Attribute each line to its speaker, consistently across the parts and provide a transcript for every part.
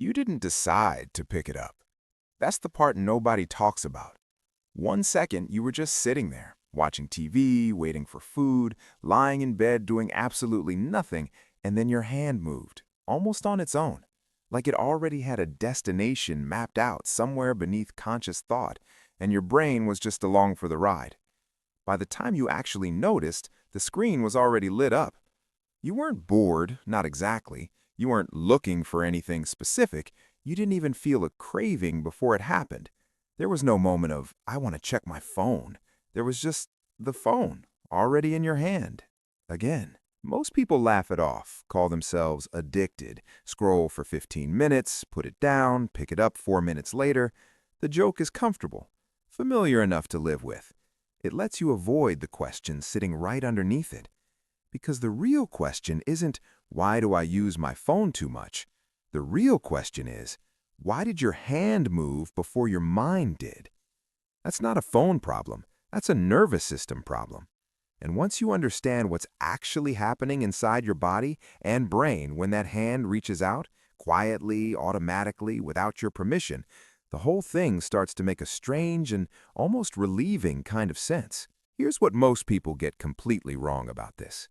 Speaker 1: You didn't decide to pick it up. That's the part nobody talks about. 1 second, you were just sitting there, watching TV, waiting for food, lying in bed doing absolutely nothing, and then your hand moved, almost on its own, like it already had a destination mapped out somewhere beneath conscious thought, and your brain was just along for the ride. By the time you actually noticed, the screen was already lit up. You weren't bored, not exactly. You weren't looking for anything specific. You didn't even feel a craving before it happened. There was no moment of, I want to check my phone. There was just the phone, already in your hand. Again, most people laugh it off, call themselves addicted, scroll for 15 minutes, put it down, pick it up 4 minutes later. The joke is comfortable, familiar enough to live with. It lets you avoid the question sitting right underneath it. Because the real question isn't, why do I use my phone too much? The real question is, why did your hand move before your mind did? That's not a phone problem. That's a nervous system problem. And once you understand what's actually happening inside your body and brain when that hand reaches out, quietly, automatically, without your permission, the whole thing starts to make a strange and almost relieving kind of sense. Here's what most people get completely wrong about this.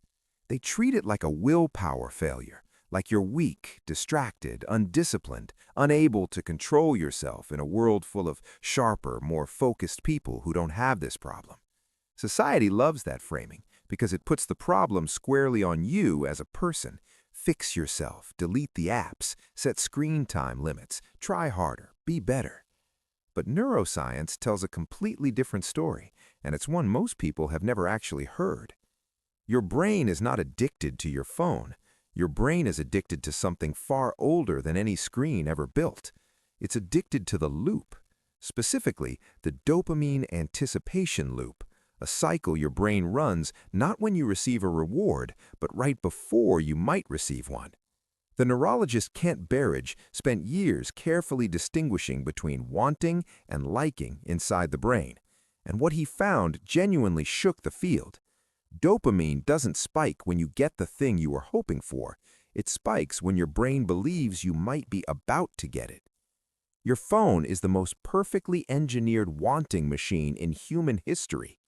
Speaker 1: They treat it like a willpower failure, like you're weak, distracted, undisciplined, unable to control yourself in a world full of sharper, more focused people who don't have this problem. Society loves that framing because it puts the problem squarely on you as a person. Fix yourself, delete the apps, set screen time limits, try harder, be better. But neuroscience tells a completely different story, and it's one most people have never actually heard. Your brain is not addicted to your phone. Your brain is addicted to something far older than any screen ever built. It's addicted to the loop, specifically the dopamine anticipation loop, a cycle your brain runs not when you receive a reward, but right before you might receive one. The neurologist Kent Berridge spent years carefully distinguishing between wanting and liking inside the brain, and what he found genuinely shook the field. Dopamine doesn't spike when you get the thing you were hoping for. It spikes when your brain believes you might be about to get it. Your phone is the most perfectly engineered wanting machine in human history.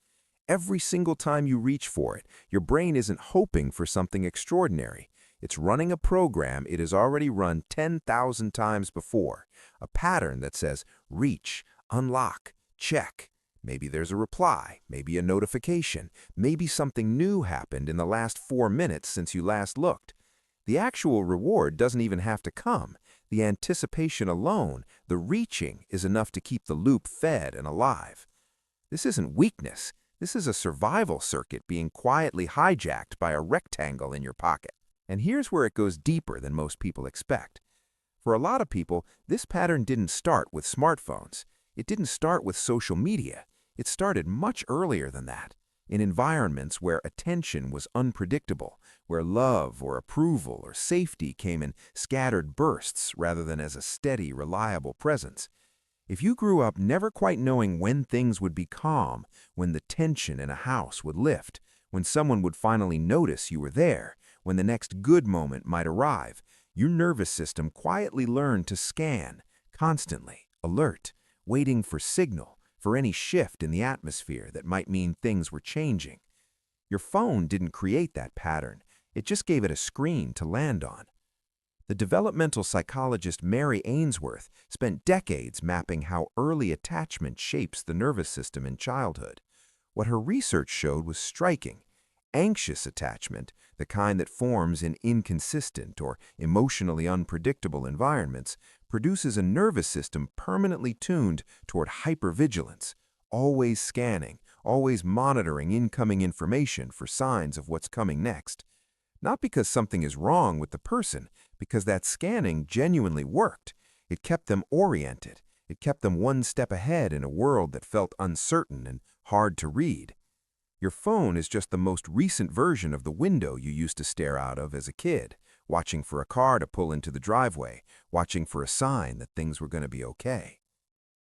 Speaker 1: Every single time you reach for it, your brain isn't hoping for something extraordinary. It's running a program it has already run 10,000 times before, a pattern that says, reach, unlock, check. Maybe there's a reply, maybe a notification, maybe something new happened in the last 4 minutes since you last looked. The actual reward doesn't even have to come. The anticipation alone, the reaching, is enough to keep the loop fed and alive. This isn't weakness. This is a survival circuit being quietly hijacked by a rectangle in your pocket. And here's where it goes deeper than most people expect. For a lot of people, this pattern didn't start with smartphones. It didn't start with social media. It started much earlier than that, in environments where attention was unpredictable, where love or approval or safety came in scattered bursts rather than as a steady, reliable presence. If you grew up never quite knowing when things would be calm, when the tension in a house would lift, when someone would finally notice you were there, when the next good moment might arrive, your nervous system quietly learned to scan, constantly, alert, waiting for signal, for any shift in the atmosphere that might mean things were changing. Your phone didn't create that pattern. It just gave it a screen to land on. The developmental psychologist Mary Ainsworth spent decades mapping how early attachment shapes the nervous system in childhood. What her research showed was striking. Anxious attachment, the kind that forms in inconsistent or emotionally unpredictable environments, produces a nervous system permanently tuned toward hypervigilance, always scanning, always monitoring incoming information for signs of what's coming next. Not because something is wrong with the person, because that scanning genuinely worked. It kept them oriented. It kept them one step ahead in a world that felt uncertain and hard to read. Your phone is just the most recent version of the window you used to stare out of as a kid, watching for a car to pull into the driveway, watching for a sign that things were going to be okay.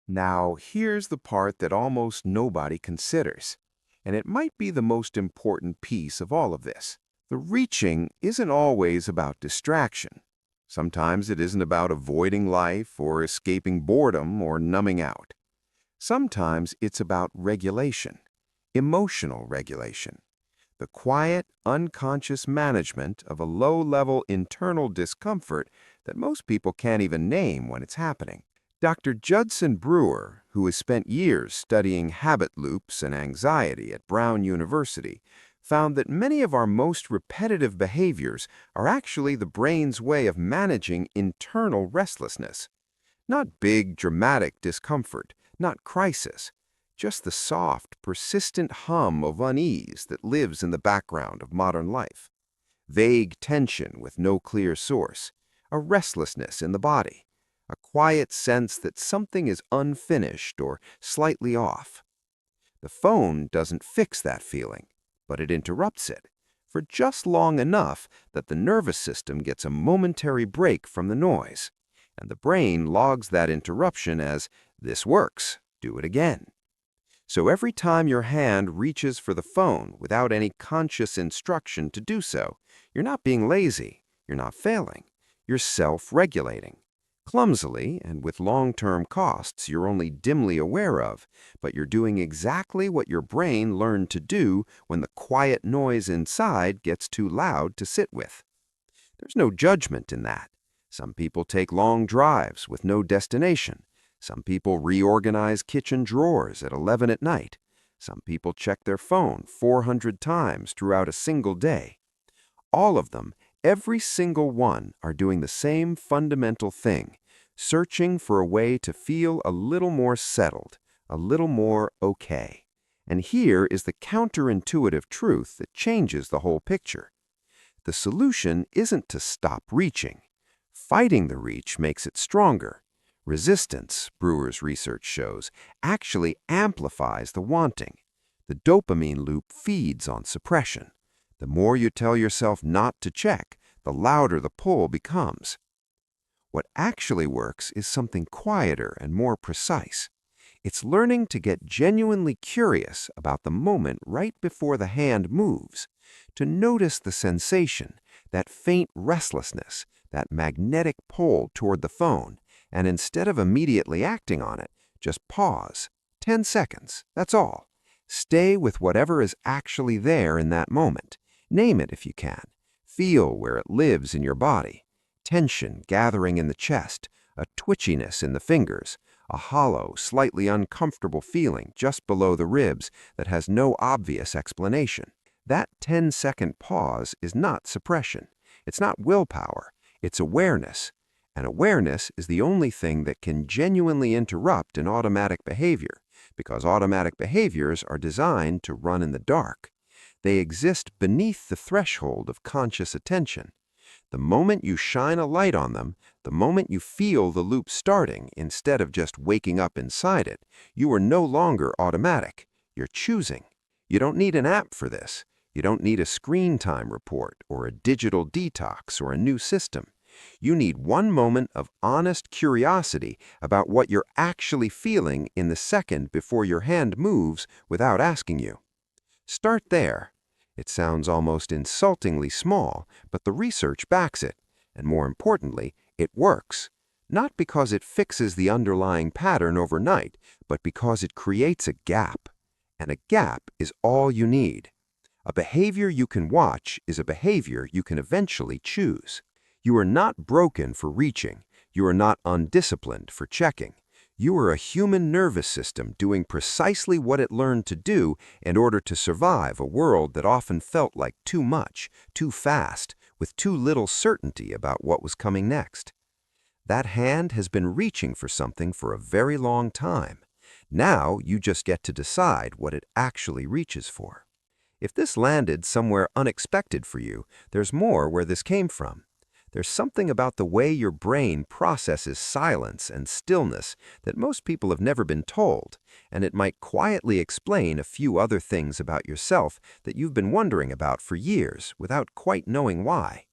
Speaker 1: Now, here's the part that almost nobody considers, and it might be the most important piece of all of this. The reaching isn't always about distraction.
Speaker 2: Sometimes it isn't about avoiding life or escaping boredom or numbing out. Sometimes it's about regulation, emotional regulation, the quiet, unconscious management of a low-level internal discomfort that most people can't even name when it's happening. Dr. Judson Brewer, who has spent years studying habit loops and anxiety at Brown University, found that many of our most repetitive behaviors are actually the brain's way of managing internal restlessness. Not big, dramatic discomfort, not crisis, just the soft, persistent hum of unease that lives in the background of modern life. Vague tension with no clear source, a restlessness in the body, a quiet sense that something is unfinished or slightly off. The phone doesn't fix that feeling, but it interrupts it for just long enough that the nervous system gets a momentary break from the noise, and the brain logs that interruption as, "This works, do it again." So every time your hand reaches for the phone without any conscious instruction to do so, you're not being lazy, you're not failing, you're self-regulating. Clumsily and with long-term costs you're only dimly aware of, but you're doing exactly what your brain learned to do when the quiet noise inside gets too loud to sit with. There's no judgment in that. Some people take long drives with no destination. Some people reorganize kitchen drawers at 11 at night. Some people check their phone 400 times throughout a single day. All of them, every single one, are doing the same fundamental thing, searching for a way to feel a little more settled, a little more okay. And here is the counterintuitive truth that changes the whole picture. The solution isn't to stop reaching. Fighting the reach makes it stronger. Resistance, Brewer's research shows, actually amplifies the wanting. The dopamine loop feeds on suppression. The more you tell yourself not to check, the louder the pull becomes. What actually works is something quieter and more precise. It's learning to get genuinely curious about the moment right before the hand moves, to notice the sensation, that faint restlessness, that magnetic pull toward the phone, and instead of immediately acting on it, just pause. 10 seconds, that's all. Stay with whatever is actually there in that moment. Name it if you can. Feel where it lives in your body. Tension gathering in the chest, a twitchiness in the fingers, a hollow, slightly uncomfortable feeling just below the ribs that has no obvious explanation. That 10-second pause is not suppression. It's not willpower. It's awareness. And awareness is the only thing that can genuinely interrupt an automatic behavior, because automatic behaviors are designed to run in the dark. They exist beneath the threshold of conscious attention. The moment you shine a light on them, the moment you feel the loop starting instead of just waking up inside it, you are no longer automatic. You're choosing. You don't need an app for this. You don't need a screen time report or a digital detox or a new system. You need one moment of honest curiosity about what you're actually feeling in the second before your hand moves without asking you. Start there. It sounds almost insultingly small, but the research backs it. And more importantly, it works. Not because it fixes the underlying pattern overnight, but because it creates a gap. And a gap is all you need. A behavior you can watch is a behavior you can eventually choose. You are not broken for reaching. You are not undisciplined for checking. You are a human nervous system doing precisely what it learned to do in order to survive a world that often felt like too much, too fast, with too little certainty about what was coming next. That hand has been reaching for something for a very long time. Now you just get to decide what it actually reaches for. If this landed somewhere unexpected for you, there's more where this came from. There's something about the way your brain processes silence and stillness that most people have never been told, and it might quietly explain a few other things about yourself that you've been wondering about for years without quite knowing why.